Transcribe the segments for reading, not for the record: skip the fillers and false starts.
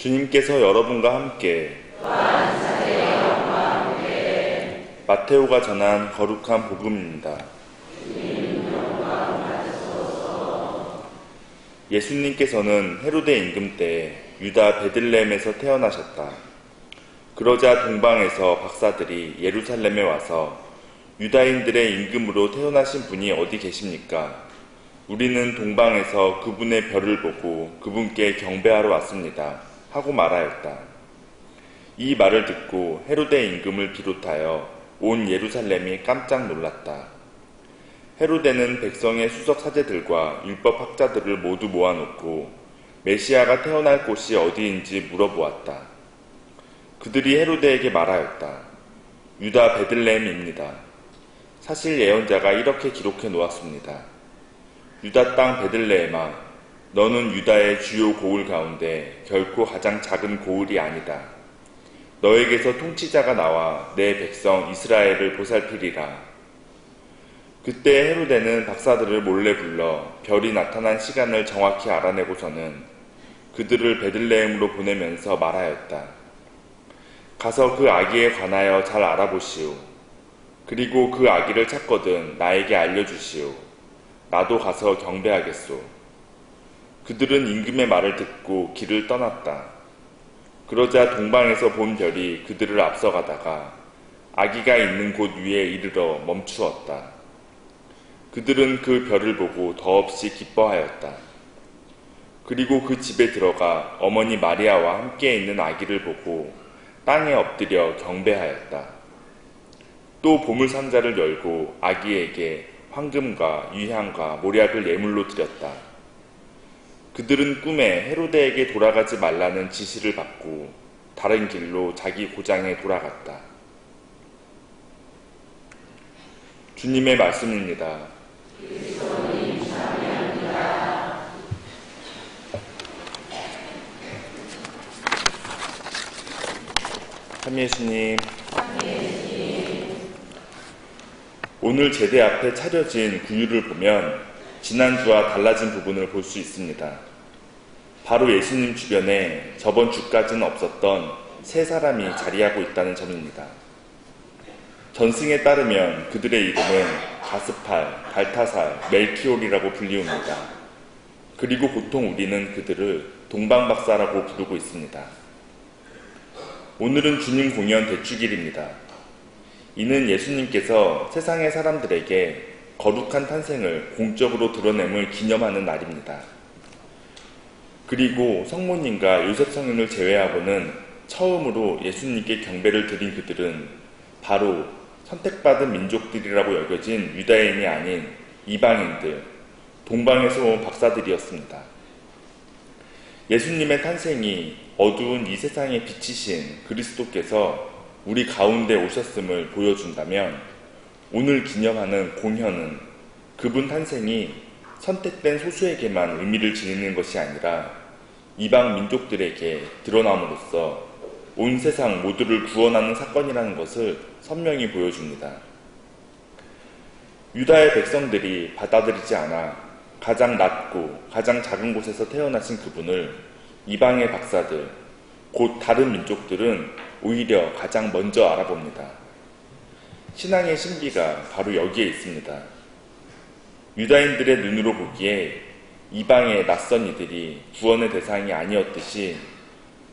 주님께서 여러분과 함께 마테오가 전한 거룩한 복음입니다. 예수님께서는 헤로데 임금 때 유다 베들레헴에서 태어나셨다. 그러자 동방에서 박사들이 예루살렘에 와서 유다인들의 임금으로 태어나신 분이 어디 계십니까? 우리는 동방에서 그분의 별을 보고 그분께 경배하러 왔습니다. 하고 말하였다. 이 말을 듣고 헤로데 임금을 비롯하여 온 예루살렘이 깜짝 놀랐다. 헤로데는 백성의 수석 사제들과 율법 학자들을 모두 모아놓고 메시아가 태어날 곳이 어디인지 물어보았다. 그들이 헤로데에게 말하였다. 유다 베들레헴입니다. 사실 예언자가 이렇게 기록해 놓았습니다. 유다 땅 베들레헴아, 너는 유다의 주요 고을 가운데 결코 가장 작은 고을이 아니다. 너에게서 통치자가 나와 내 백성 이스라엘을 보살피리라. 그때 헤로데는 박사들을 몰래 불러 별이 나타난 시간을 정확히 알아내고서는 그들을 베들레헴으로 보내면서 말하였다. 가서 그 아기에 관하여 잘 알아보시오. 그리고 그 아기를 찾거든 나에게 알려주시오. 나도 가서 경배하겠소. 그들은 임금의 말을 듣고 길을 떠났다. 그러자 동방에서 본 별이 그들을 앞서가다가 아기가 있는 곳 위에 이르러 멈추었다. 그들은 그 별을 보고 더없이 기뻐하였다. 그리고 그 집에 들어가 어머니 마리아와 함께 있는 아기를 보고 땅에 엎드려 경배하였다. 또 보물상자를 열고 아기에게 황금과 유향과 모략을 예물로 드렸다. 그들은 꿈에 헤로데에게 돌아가지 말라는 지시를 받고 다른 길로 자기 고장에 돌아갔다. 주님의 말씀입니다. 참예수님, 오늘 제대 앞에 차려진 구유를 보면 지난주와 달라진 부분을 볼 수 있습니다. 바로 예수님 주변에 저번 주까지는 없었던 세 사람이 자리하고 있다는 점입니다. 전승에 따르면 그들의 이름은 가스팔, 발타살, 멜키올이라고 불리웁니다. 그리고 보통 우리는 그들을 동방박사라고 부르고 있습니다. 오늘은 주님 공연 대축일입니다. 이는 예수님께서 세상의 사람들에게 거룩한 탄생을 공적으로 드러냄을 기념하는 날입니다. 그리고 성모님과 요셉 성인을 제외하고는 처음으로 예수님께 경배를 드린 그들은 바로 선택받은 민족들이라고 여겨진 유다인이 아닌 이방인들, 동방에서 온 박사들이었습니다. 예수님의 탄생이 어두운 이 세상에 비치신 그리스도께서 우리 가운데 오셨음을 보여준다면 오늘 기념하는 공연은 그분 탄생이 선택된 소수에게만 의미를 지니는 것이 아니라 이방 민족들에게 드러남으로써 온 세상 모두를 구원하는 사건이라는 것을 선명히 보여줍니다. 유다의 백성들이 받아들이지 않아 가장 낮고 가장 작은 곳에서 태어나신 그분을 이방의 박사들, 곧 다른 민족들은 오히려 가장 먼저 알아봅니다. 신앙의 신비가 바로 여기에 있습니다. 유다인들의 눈으로 보기에 이방의 낯선 이들이 구원의 대상이 아니었듯이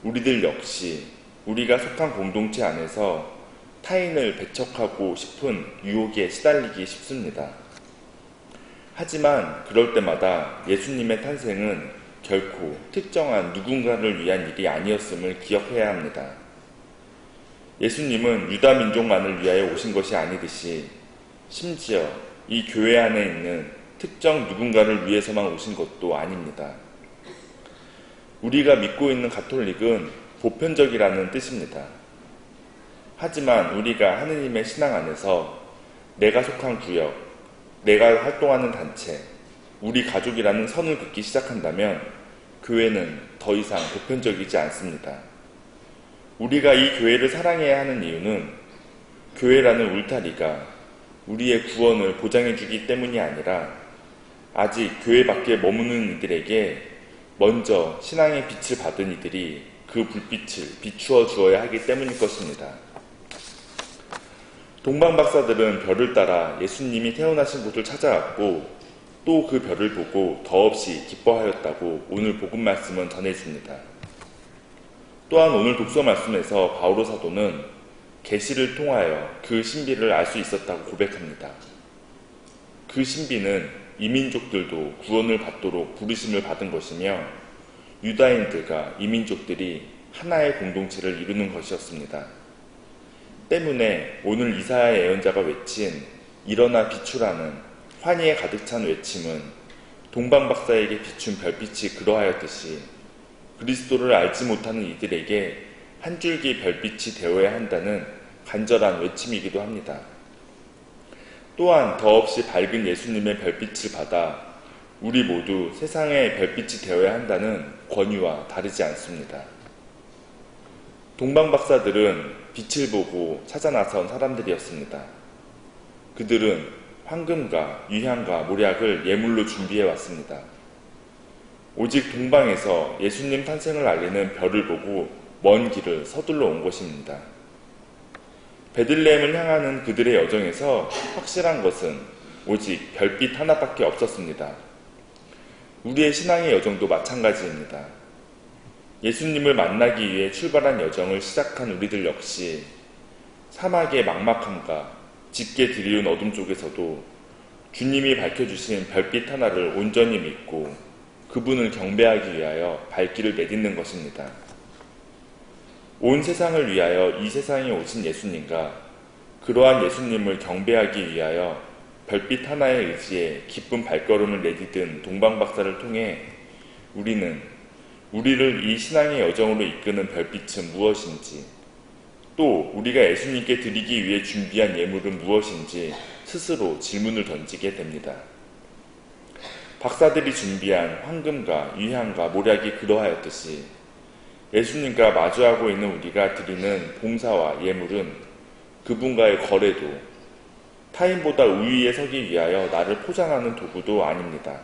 우리들 역시 우리가 속한 공동체 안에서 타인을 배척하고 싶은 유혹에 시달리기 쉽습니다. 하지만 그럴 때마다 예수님의 탄생은 결코 특정한 누군가를 위한 일이 아니었음을 기억해야 합니다. 예수님은 유다 민족만을 위하여 오신 것이 아니듯이 심지어 이 교회 안에 있는 특정 누군가를 위해서만 오신 것도 아닙니다. 우리가 믿고 있는 가톨릭은 보편적이라는 뜻입니다. 하지만 우리가 하느님의 신앙 안에서 내가 속한 구역, 내가 활동하는 단체, 우리 가족이라는 선을 긋기 시작한다면 교회는 더 이상 보편적이지 않습니다. 우리가 이 교회를 사랑해야 하는 이유는 교회라는 울타리가 우리의 구원을 보장해주기 때문이 아니라 아직 교회 밖에 머무는 이들에게 먼저 신앙의 빛을 받은 이들이 그 불빛을 비추어 주어야 하기 때문일 것입니다. 동방박사들은 별을 따라 예수님이 태어나신 곳을 찾아왔고 또 그 별을 보고 더없이 기뻐하였다고 오늘 복음 말씀은 전해줍니다. 또한 오늘 독서 말씀에서 바오로 사도는 계시를 통하여 그 신비를 알 수 있었다고 고백합니다. 그 신비는 이민족들도 구원을 받도록 부르심을 받은 것이며 유다인들과 이민족들이 하나의 공동체를 이루는 것이었습니다. 때문에 오늘 이사야 예언자가 외친 일어나 비추라는 환희에 가득 찬 외침은 동방박사에게 비춘 별빛이 그러하였듯이 그리스도를 알지 못하는 이들에게 한 줄기 별빛이 되어야 한다는 간절한 외침이기도 합니다. 또한 더없이 밝은 예수님의 별빛을 받아 우리 모두 세상의 별빛이 되어야 한다는 권유와 다르지 않습니다. 동방박사들은 빛을 보고 찾아 나선 사람들이었습니다. 그들은 황금과 유향과 모략을 예물로 준비해 왔습니다. 오직 동방에서 예수님 탄생을 알리는 별을 보고 먼 길을 서둘러 온 것입니다. 베들레헴을 향하는 그들의 여정에서 확실한 것은 오직 별빛 하나밖에 없었습니다. 우리의 신앙의 여정도 마찬가지입니다. 예수님을 만나기 위해 출발한 여정을 시작한 우리들 역시 사막의 막막함과 짙게 드리운 어둠 속에서도 주님이 밝혀주신 별빛 하나를 온전히 믿고 그분을 경배하기 위하여 발길을 내딛는 것입니다. 온 세상을 위하여 이 세상에 오신 예수님과 그러한 예수님을 경배하기 위하여 별빛 하나의 의지에 기쁜 발걸음을 내디딘 동방박사를 통해 우리는 우리를 이 신앙의 여정으로 이끄는 별빛은 무엇인지 또 우리가 예수님께 드리기 위해 준비한 예물은 무엇인지 스스로 질문을 던지게 됩니다. 박사들이 준비한 황금과 유향과 모략이 그러하였듯이 예수님과 마주하고 있는 우리가 드리는 봉사와 예물은 그분과의 거래도 타인보다 우위에 서기 위하여 나를 포장하는 도구도 아닙니다.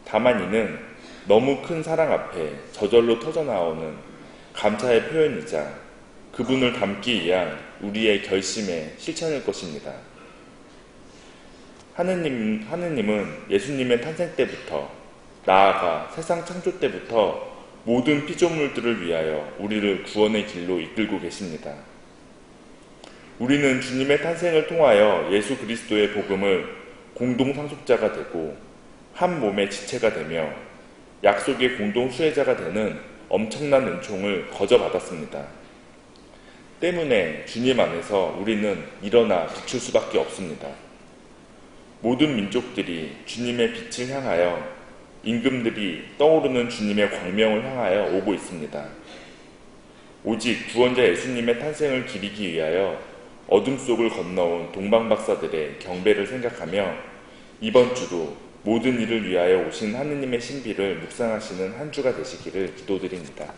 다만 이는 너무 큰 사랑 앞에 저절로 터져나오는 감사의 표현이자 그분을 닮기 위한 우리의 결심의 실천일 것입니다. 하느님은 예수님의 탄생 때부터 나아가 세상 창조 때부터 모든 피조물들을 위하여 우리를 구원의 길로 이끌고 계십니다. 우리는 주님의 탄생을 통하여 예수 그리스도의 복음을 공동 상속자가 되고 한 몸의 지체가 되며 약속의 공동 수혜자가 되는 엄청난 은총을 거저받았습니다. 때문에 주님 안에서 우리는 일어나 비출 수밖에 없습니다. 모든 민족들이 주님의 빛을 향하여 임금들이 떠오르는 주님의 광명을 향하여 오고 있습니다. 오직 구원자 예수님의 탄생을 기리기 위하여 어둠 속을 건너온 동방박사들의 경배를 생각하며 이번 주도 모든 일을 위하여 오신 하느님의 신비를 묵상하시는 한 주가 되시기를 기도드립니다.